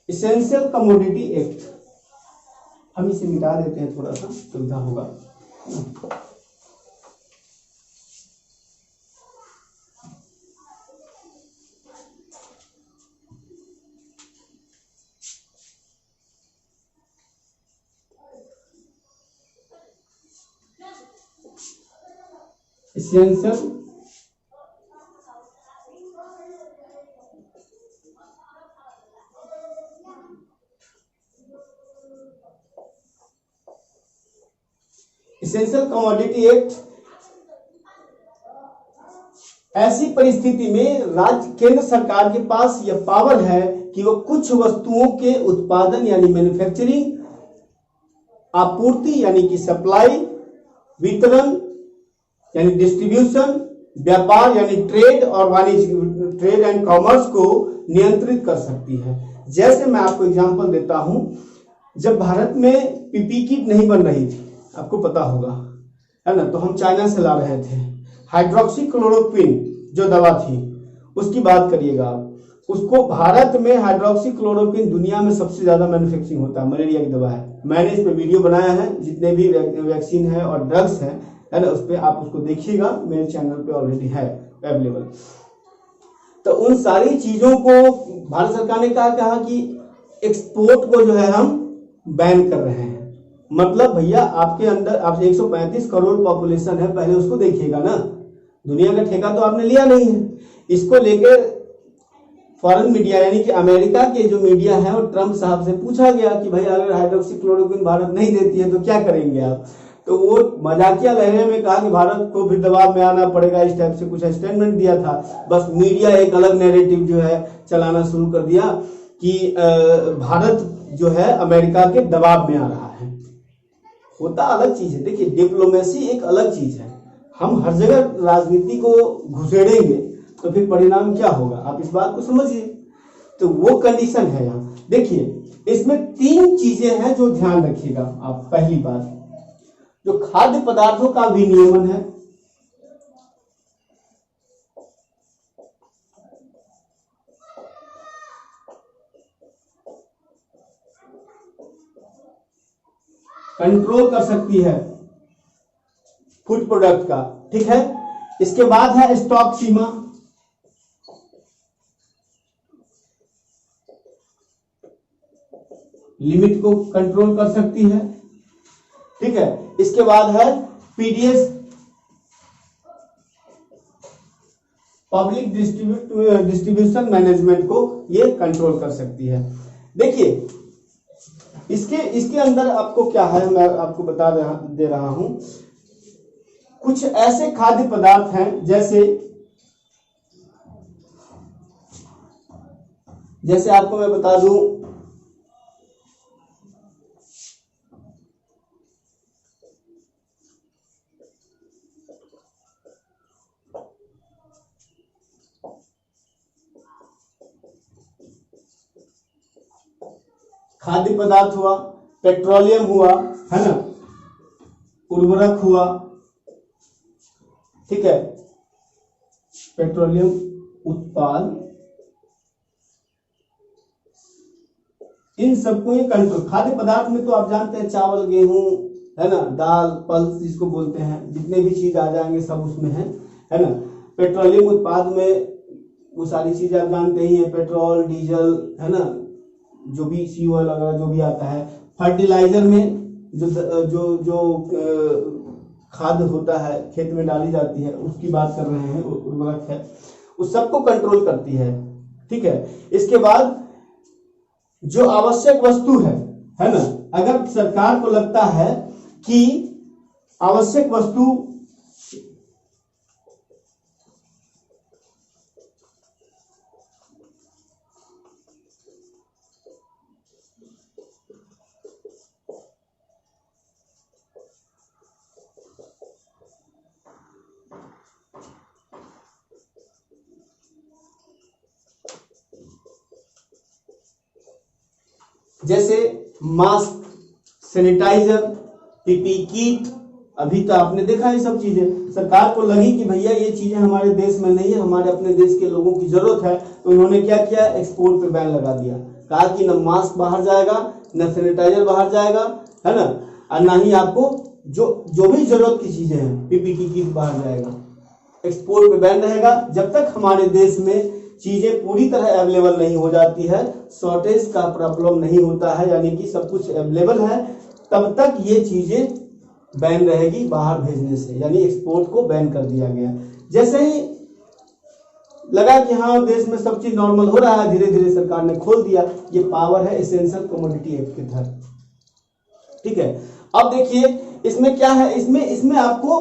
[SPEAKER 1] एसेंशियल कमोडिटी एक्ट, हम इसे मिटा देते हैं, थोड़ा सा सुविधा होगा। एसेंशियल कमोडिटी एक्ट ऐसी परिस्थिति में राज्य केंद्र सरकार के पास यह पावर है कि वो कुछ वस्तुओं के उत्पादन यानी मैन्युफैक्चरिंग, आपूर्ति यानी कि सप्लाई, वितरण यानी डिस्ट्रीब्यूशन, व्यापार यानी ट्रेड और वाणिज्य ट्रेड एंड कॉमर्स को नियंत्रित कर सकती है। जैसे मैं आपको एग्जांपल देता हूं, जब भारत में पीपी किट नहीं बन रही थी, आपको पता होगा, है ना, तो हम चाइना से ला रहे थे। हाइड्रोक्सी क्लोरोक्विन जो दवा थी उसकी बात करिएगा आप, उसको भारत में हाइड्रोक्सी क्लोरोक्विन दुनिया में सबसे ज्यादा मैन्युफैक्चरिंग होता है, मलेरिया की दवा है। मैंने इस पे वीडियो बनाया है, जितने भी वैक्सीन है और ड्रग्स है ना, उस पर आप उसको देखिएगा, मेरे चैनल पे ऑलरेडी है अवेलेबल। तो उन सारी चीजों को भारत सरकार ने कहा कि एक्सपोर्ट को जो है हम बैन कर रहे हैं। मतलब भैया आपके अंदर आप 135 करोड़ पॉपुलेशन है, पहले उसको देखिएगा ना, दुनिया का ठेका तो आपने लिया नहीं है। इसको लेकर फॉरेन मीडिया यानी कि अमेरिका के जो मीडिया है और ट्रंप साहब से पूछा गया कि भाई अगर हाइड्रोक्सी क्लोरोक्विन भारत नहीं देती है तो क्या करेंगे आप? तो वो मजाकिया लहजे में कहा कि भारत को फिर दबाव में आना पड़ेगा, इस टाइप से कुछ स्टेटमेंट दिया था। बस मीडिया एक अलग नैरेटिव जो है चलाना शुरू कर दिया कि भारत जो है अमेरिका के दबाव में आ रहा है। होता अलग चीज है, देखिए डिप्लोमेसी एक अलग चीज है। हम हर जगह राजनीति को घुसेड़ेंगे तो फिर परिणाम क्या होगा, आप इस बात को समझिए। तो वो कंडीशन है यहाँ। देखिए इसमें 3 चीजें हैं जो ध्यान रखिएगा आप। पहली बात, जो खाद्य पदार्थों का विनियमन है, कंट्रोल कर सकती है फूड प्रोडक्ट का, ठीक है। इसके बाद है स्टॉक सीमा, लिमिट को कंट्रोल कर सकती है, ठीक है। इसके बाद है पीडीएस, पब्लिक डिस्ट्रीब्यूशन मैनेजमेंट को ये कंट्रोल कर सकती है। देखिए इसके अंदर आपको क्या है, मैं आपको दे रहा हूं। कुछ ऐसे खाद्य पदार्थ हैं जैसे आपको मैं बता दूं, खाद्य पदार्थ हुआ, पेट्रोलियम हुआ, है ना, उर्वरक हुआ, ठीक है, पेट्रोलियम उत्पाद, इन सबको ये कंट्रोल। खाद्य पदार्थ में तो आप जानते हैं चावल, गेहूं, है ना, दाल, पल्स जिसको बोलते हैं, जितने भी चीज आ जाएंगे सब उसमें है ना। पेट्रोलियम उत्पाद में वो सारी चीजें आप जानते ही हैं, पेट्रोल, डीजल, है ना, जो भी COL वगैरह जो भी आता है। फर्टिलाइजर में जो खाद होता है खेत में डाली जाती है उसकी बात कर रहे हैं, उर्वरक है, उस सबको कंट्रोल करती है, ठीक है। इसके बाद जो आवश्यक वस्तु है ना, अगर सरकार को लगता है कि आवश्यक वस्तु जैसे मास्क, सैनिटाइजर, पीपी किट, अभी तो आपने देखा ये सब चीजें, सरकार को लगी कि भैया ये चीजें हमारे देश में नहीं है, हमारे अपने देश के लोगों की जरूरत है, तो उन्होंने क्या किया, एक्सपोर्ट पे बैन लगा दिया। कहा कि न मास्क बाहर जाएगा, न सैनिटाइजर बाहर जाएगा, है ना, और ना ही आपको जो भी जरूरत की चीजें हैं, पीपी की किट बाहर जाएगा। एक्सपोर्ट पे बैन रहेगा जब तक हमारे देश में चीजें पूरी तरह अवेलेबल नहीं हो जाती है, शॉर्टेज का प्रॉब्लम नहीं होता है, यानी कि सब कुछ अवेलेबल है, तब तक ये चीजें बैन रहेगी बाहर भेजने से, यानी एक्सपोर्ट को बैन कर दिया गया। जैसे ही लगा कि हाँ देश में सब चीज नॉर्मल हो रहा है, धीरे धीरे सरकार ने खोल दिया। ये पावर है एसेंशियल कमोडिटी एक्ट के तहत, ठीक है। अब देखिए इसमें क्या है, इसमें आपको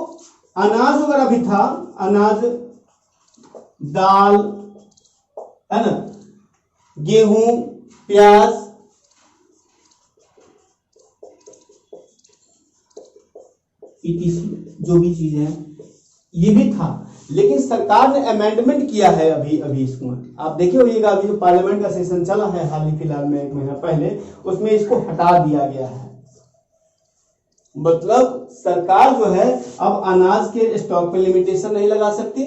[SPEAKER 1] अनाज वगैरह भी था, अनाज, दाल, है ना, गेहूं, प्याज, ETC जो भी चीजें हैं ये भी था, लेकिन सरकार ने अमेंडमेंट किया है अभी इसको आप देखे होइएगा, अभी जो पार्लियामेंट का सेशन चला है हाल ही फिलहाल में 1 महीना पहले, उसमें इसको हटा दिया गया है। मतलब सरकार जो है अब अनाज के स्टॉक पे लिमिटेशन नहीं लगा सकती,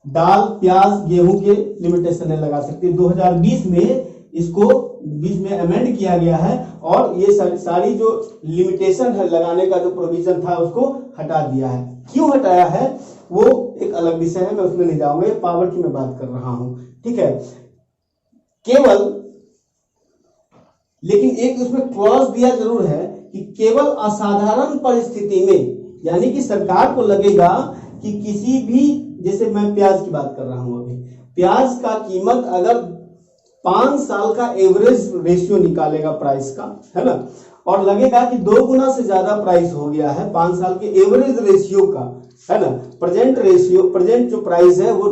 [SPEAKER 1] दाल, प्याज, गेहूं के लिमिटेशन नहीं लगा सकती। 2020 में इसको बीच में अमेंड किया गया है और ये सारी जो लिमिटेशन है लगाने का जो प्रोविजन था उसको हटा दिया है। क्यों हटाया है वो एक अलग विषय है, मैं उसमें नहीं जाऊंगा, ये पावर की मैं बात कर रहा हूं, ठीक है। केवल लेकिन एक उसमें क्लॉज दिया जरूर है कि केवल असाधारण परिस्थिति में, यानी कि सरकार को लगेगा कि किसी भी, जैसे मैं प्याज की बात कर रहा हूं, अभी प्याज का कीमत अगर 5 साल का एवरेज रेशियो निकालेगा प्राइस का, है ना, और लगेगा कि 2 गुना से ज्यादा प्राइस हो गया है 5 साल के एवरेज रेशियो का, है ना, प्रेजेंट जो प्राइस है वो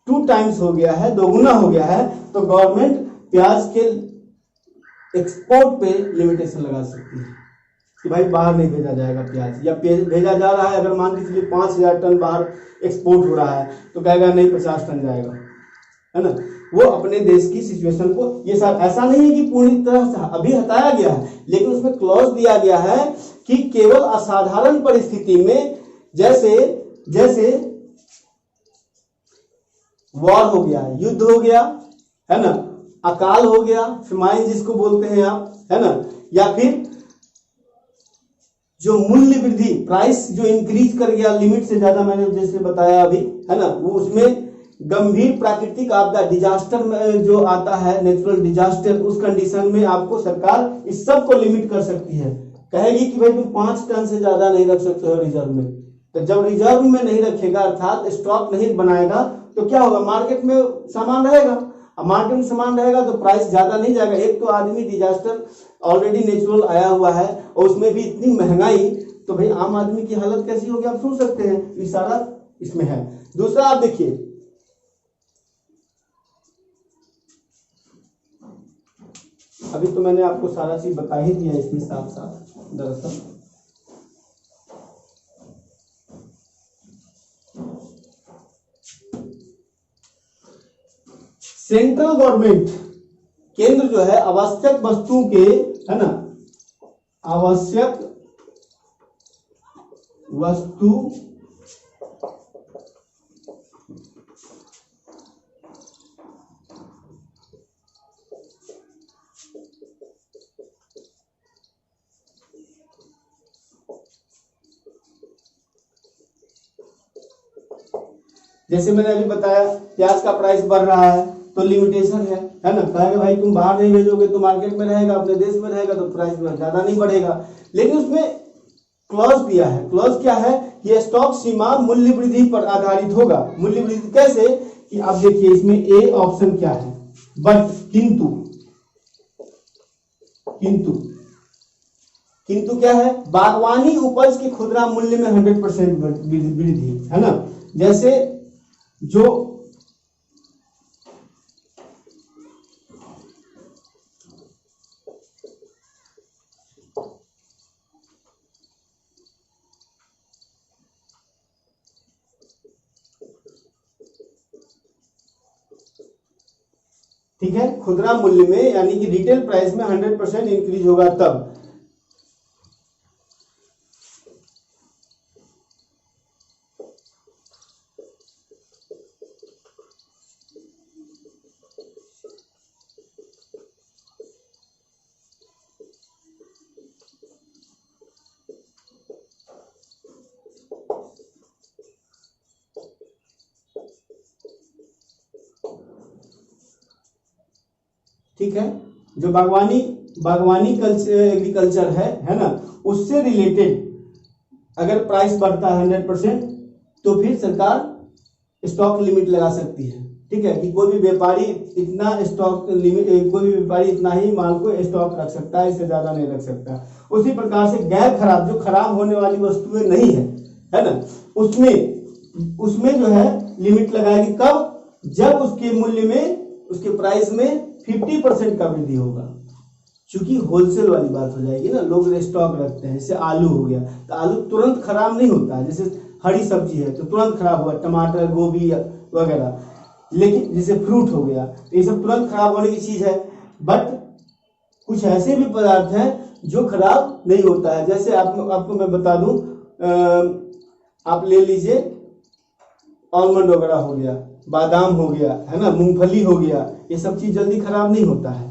[SPEAKER 1] 2 टाइम्स हो गया है, 2 गुना हो गया है, तो गवर्नमेंट प्याज के एक्सपोर्ट पे लिमिटेशन लगा सकती है कि भाई बाहर नहीं भेजा जाएगा प्याज, या भेजा जा रहा है, अगर मान लीजिए 5000 टन बाहर एक्सपोर्ट हो रहा है तो कहेगा नहीं 50 टन जाएगा, है ना। वो अपने देश की सिचुएशन को, ये सब ऐसा नहीं है कि पूरी तरह से अभी हटाया गया है, लेकिन उसमें क्लॉज दिया गया है कि केवल असाधारण परिस्थिति में, जैसे वॉर हो गया, युद्ध हो गया, है ना, अकाल हो गया, फेमाइन जिसको बोलते हैं आप, है ना, या फिर जो मूल्य वृद्धि, प्राइस जो इंक्रीज कर गया लिमिट से ज्यादा, मैंने जैसे बताया अभी, है ना, वो उसमें गंभीर प्राकृतिक आपदा, डिजास्टर में जो आता है, नेचुरल डिजास्टर, उस कंडीशन में आपको सरकार इस सब को लिमिट कर सकती है, कहेगी कि भाई तुम 5 टन से ज्यादा नहीं रख सकते हो रिजर्व में, तो जब रिजर्व में नहीं रखेगा अर्थात स्टॉक नहीं बनाएगा तो क्या होगा, मार्केट में सामान रहेगा। अब मार्केट में सामान रहेगा तो प्राइस ज्यादा नहीं जाएगा। एक तो आदमी डिजास्टर ऑलरेडी नेचुरल आया हुआ है और उसमें भी इतनी महंगाई, तो भाई आम आदमी की हालत कैसी होगी आप सोच सकते हैं। ये सारा इसमें है। दूसरा आप देखिए, अभी तो मैंने आपको सारा चीज बता ही दिया इसमें साथ साथ। दरअसल सेंट्रल गवर्नमेंट, केंद्र जो है आवश्यक वस्तुओं के, है ना, आवश्यक वस्तु जैसे मैंने अभी बताया प्याज का प्राइस बढ़ रहा है तो लिमिटेशन है ना, कहेगा भाई तुम बाहर नहीं भेजोगे तो मार्केट में रहेगा, अपने देश में रहेगा तो प्राइस ज्यादा नहीं बढ़ेगा। लेकिन उसमें क्लॉज दिया है। क्लॉज क्या है, ये स्टॉक सीमा मूल्य वृद्धि पर आधारित होगा। मूल्य वृद्धि कैसे कि आप देखिए इसमें ए ऑप्शन क्या है, बट किंतु क्या है, बागवानी उपज के खुदरा मूल्य में 100% वृद्धि, है ना। जैसे जो ठीक है, खुदरा मूल्य में यानी कि रिटेल प्राइस में 100% इंक्रीज होगा तब। ठीक है, जो बागवानी एग्रीकल्चर है ना, उससे रिलेटेड अगर प्राइस बढ़ता है 100% तो फिर सरकार स्टॉक लिमिट लगा सकती है। ठीक है, कि कोई भी व्यापारी इतना स्टॉक लिमिट, कोई भी व्यापारी इतना ही माल को स्टॉक रख सकता है, इससे ज्यादा नहीं रख सकता। उसी प्रकार से गैर खराब, जो खराब होने वाली वस्तुएं नहीं है ना, उसमें जो है लिमिट लगाएगी। कब, जब उसके मूल्य में, उसके प्राइस में 50% का वृद्धि होगा। चूंकि होलसेल वाली बात हो जाएगी ना, लोग स्टॉक रखते हैं। जैसे आलू हो गया तो आलू तुरंत खराब नहीं होता है, जैसे हरी सब्जी है तो तुरंत खराब हुआ, टमाटर, गोभी वगैरह। लेकिन जैसे फ्रूट हो गया तो ये सब तुरंत खराब होने की चीज है। बट कुछ ऐसे भी पदार्थ हैं जो खराब नहीं होता है। जैसे आपको मैं बता दूं, आप ले लीजिए आलमंड वगैरह हो गया, बादाम हो गया, है ना, मूंगफली हो गया, ये सब चीज जल्दी खराब नहीं होता है।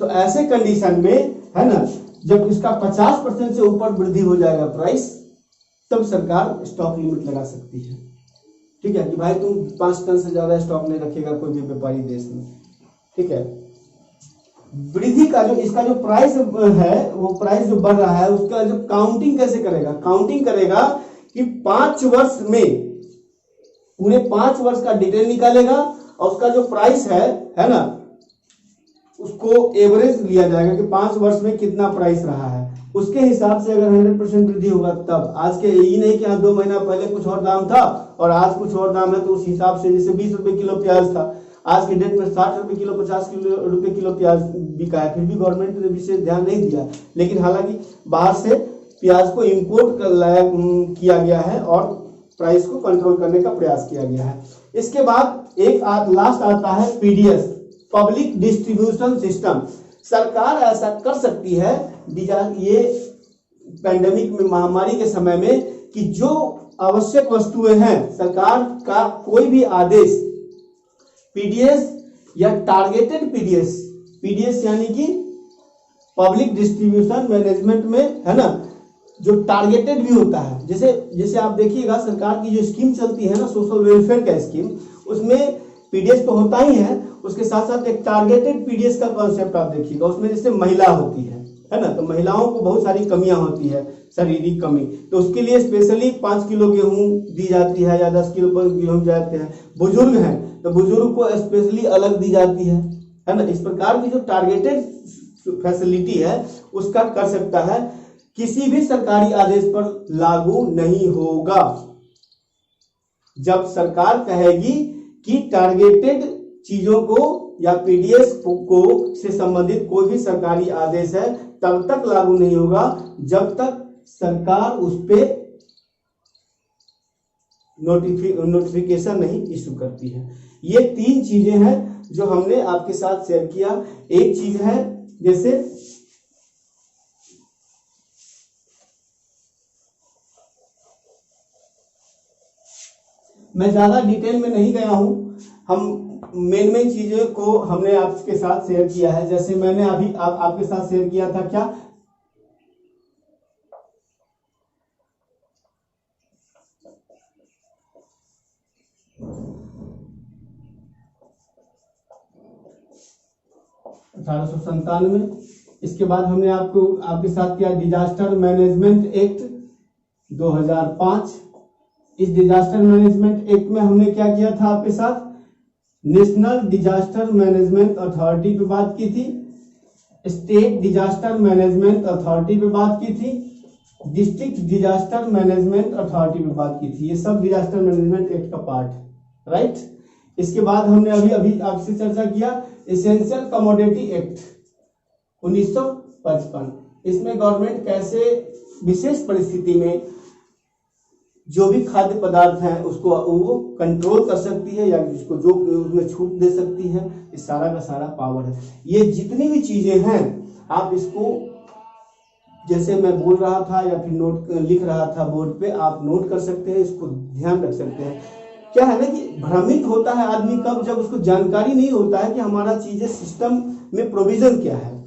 [SPEAKER 1] तो ऐसे कंडीशन में, है ना, जब इसका 50% से ऊपर वृद्धि हो जाएगा प्राइस, तब सरकार स्टॉक लिमिट लगा सकती है। ठीक है, कि भाई तुम 5 टन से ज्यादा स्टॉक नहीं रखेगा कोई भी व्यापारी देश में। ठीक है, वृद्धि का जो, इसका जो प्राइस है, वो प्राइस जो बढ़ रहा है उसका जो काउंटिंग कैसे करेगा, काउंटिंग करेगा कि 5 वर्ष में, पूरे 5 वर्ष का डिटेल निकालेगा और उसका जो प्राइस है ना, उसको एवरेज लिया जाएगा कि 5 वर्ष में कितना प्राइस रहा है। उसके हिसाब से अगर 100% वृद्धि होगा तब, आज के यही नहीं कि 2 महीना पहले कुछ और दाम था और आज कुछ और दाम है, तो उस हिसाब से, जैसे 20 रुपए किलो प्याज था, आज के डेट में 60 रुपए किलो, 50 रुपए किलो प्याज बिका है। फिर भी गवर्नमेंट ने विशेष ध्यान नहीं दिया। लेकिन हालांकि बाहर से प्याज को इम्पोर्ट किया गया है और प्राइस को कंट्रोल करने का प्रयास किया गया है। इसके बाद एक लास्ट आता है पीडीएस, पब्लिक डिस्ट्रीब्यूशन सिस्टम। सरकार ऐसा कर सकती है ये पैंडेमिक में, महामारी के समय में, कि जो आवश्यक वस्तुएं हैं, सरकार का कोई भी आदेश पीडीएस या टारगेटेड पीडीएस यानी कि पब्लिक डिस्ट्रीब्यूशन मैनेजमेंट में, है ना, जो टारगेटेड भी होता है। जैसे आप देखिएगा सरकार की जो स्कीम चलती है ना, सोशल वेलफेयर का स्कीम, उसमें पीडीएस तो होता ही है, उसके साथ साथ एक टारगेटेड पीडीएस का कॉन्सेप्ट आप देखिएगा। उसमें जैसे महिला होती है ना, तो महिलाओं को बहुत सारी कमियां होती है, शारीरिक कमी, तो उसके लिए स्पेशली 5 किलो गेहूं दी जाती है या 10 किलो पर गेहूं जाते हैं। बुजुर्ग हैं तो बुजुर्ग को स्पेशली अलग दी जाती है ना। इस प्रकार की जो टारगेटेड फैसिलिटी है उसका कर सकता है, किसी भी सरकारी आदेश पर लागू नहीं होगा। जब सरकार कहेगी कि टारगेटेड चीजों को या पीडीएस को से संबंधित कोई भी सरकारी आदेश है तब तक लागू नहीं होगा जब तक सरकार उस पे नोटिफिकेशन नहीं इशू करती है। ये 3 चीजें हैं जो हमने आपके साथ शेयर किया। एक चीज है जैसे मैं ज्यादा डिटेल में नहीं गया हूं, हम मेन चीजों को हमने आपके साथ शेयर किया है। जैसे मैंने अभी आपके साथ शेयर किया था क्या, इसके बाद हमने आपके साथ किया डिजास्टर मैनेजमेंट एक्ट 2005। इस डिजास्टर मैनेजमेंट एक्ट में हमने क्या किया था आपके साथ, नेशनल डिजास्टर मैनेजमेंट अथॉरिटी पे बात की थी, स्टेट डिजास्टर मैनेजमेंट अथॉरिटी पे बात की थी, डिस्ट्रिक्ट डिजास्टर मैनेजमेंट अथॉरिटी पे बात की थी। ये सब डिजास्टर मैनेजमेंट एक्ट का पार्ट है, राइट। इसके बाद हमने अभी आपसे चर्चा किया एसेंशियल कमोडिटी एक्ट 1955। इसमें गवर्नमेंट कैसे विशेष परिस्थिति में जो भी खाद्य पदार्थ हैं उसको वो कंट्रोल कर सकती है या उसको जो उसमें छूट दे सकती है, इस सारा का सारा पावर है। ये जितनी भी चीजें हैं आप इसको जैसे मैं बोल रहा था या फिर नोट लिख रहा था बोर्ड पे, आप नोट कर सकते हैं, इसको ध्यान रख सकते हैं। क्या है ना कि भ्रमित होता है आदमी कब, जब उसको जानकारी नहीं होता है कि हमारा चीजें सिस्टम में प्रोविजन क्या है।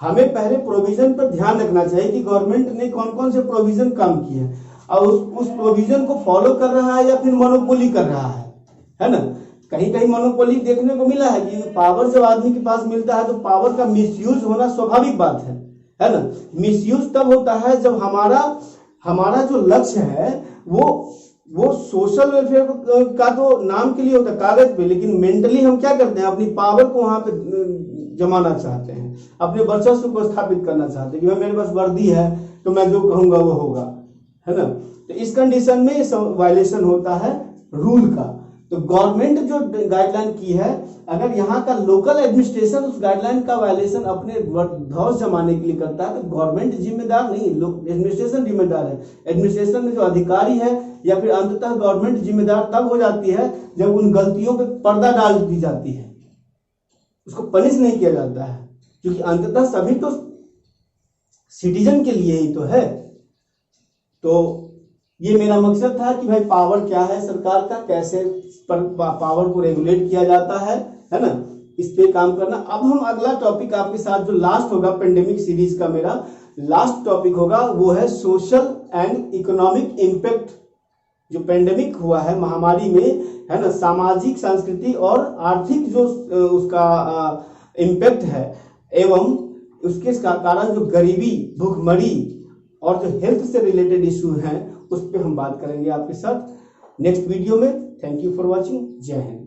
[SPEAKER 1] हमें पहले प्रोविजन पर ध्यान रखना चाहिए कि गवर्नमेंट ने कौन कौन से प्रोविजन काम किए हैं और उस प्रोविजन को फॉलो कर रहा है या फिर मोनोपोली कर रहा है ना। कहीं कहीं मोनोपोली देखने को मिला है कि पावर जब आदमी के पास मिलता है तो पावर का मिसयूज होना स्वाभाविक बात है ना। मिसयूज तब होता है जब हमारा जो लक्ष्य है वो सोशल वेलफेयर का तो नाम के लिए होता है कागज पे, लेकिन मेंटली हम क्या करते हैं, अपनी पावर को वहां पे जमाना चाहते हैं, अपने वर्चस्व को स्थापित करना चाहते हैं कि मेरे पास वर्दी है तो मैं जो कहूंगा वो होगा, है ना। तो इस कंडीशन में वायलेशन होता है रूल का। तो गवर्नमेंट जो गाइडलाइन की है, अगर यहाँ का लोकल एडमिनिस्ट्रेशन उस गाइडलाइन का वायलेशन अपने धौस जमाने के लिए करता है तो गवर्नमेंट जिम्मेदार नहीं, एडमिनिस्ट्रेशन जिम्मेदार है। एडमिनिस्ट्रेशन में जो अधिकारी है या फिर अंततः गवर्नमेंट जिम्मेदार तब हो जाती है जब उन गलतियों पे पर्दा डाल दी जाती है, उसको पनिश नहीं किया जाता है, क्योंकि अंततः सभी तो सिटीजन के लिए ही तो है। तो ये मेरा मकसद था कि भाई पावर क्या है सरकार का, कैसे पावर को रेगुलेट किया जाता है ना, इस पे काम करना। अब हम अगला टॉपिक आपके साथ जो लास्ट होगा पेंडेमिक सीरीज का मेरा लास्ट टॉपिक होगा वो है सोशल एंड इकोनॉमिक इम्पैक्ट। जो पेंडेमिक हुआ है महामारी में, है ना, सामाजिक सांस्कृतिक और आर्थिक जो उसका इम्पैक्ट है एवं उसके कारण जो गरीबी, भूखमरी और जो हेल्थ से रिलेटेड इशू हैं उस पर हम बात करेंगे आपके साथ नेक्स्ट वीडियो में। Thank you for watching. जय हिंद।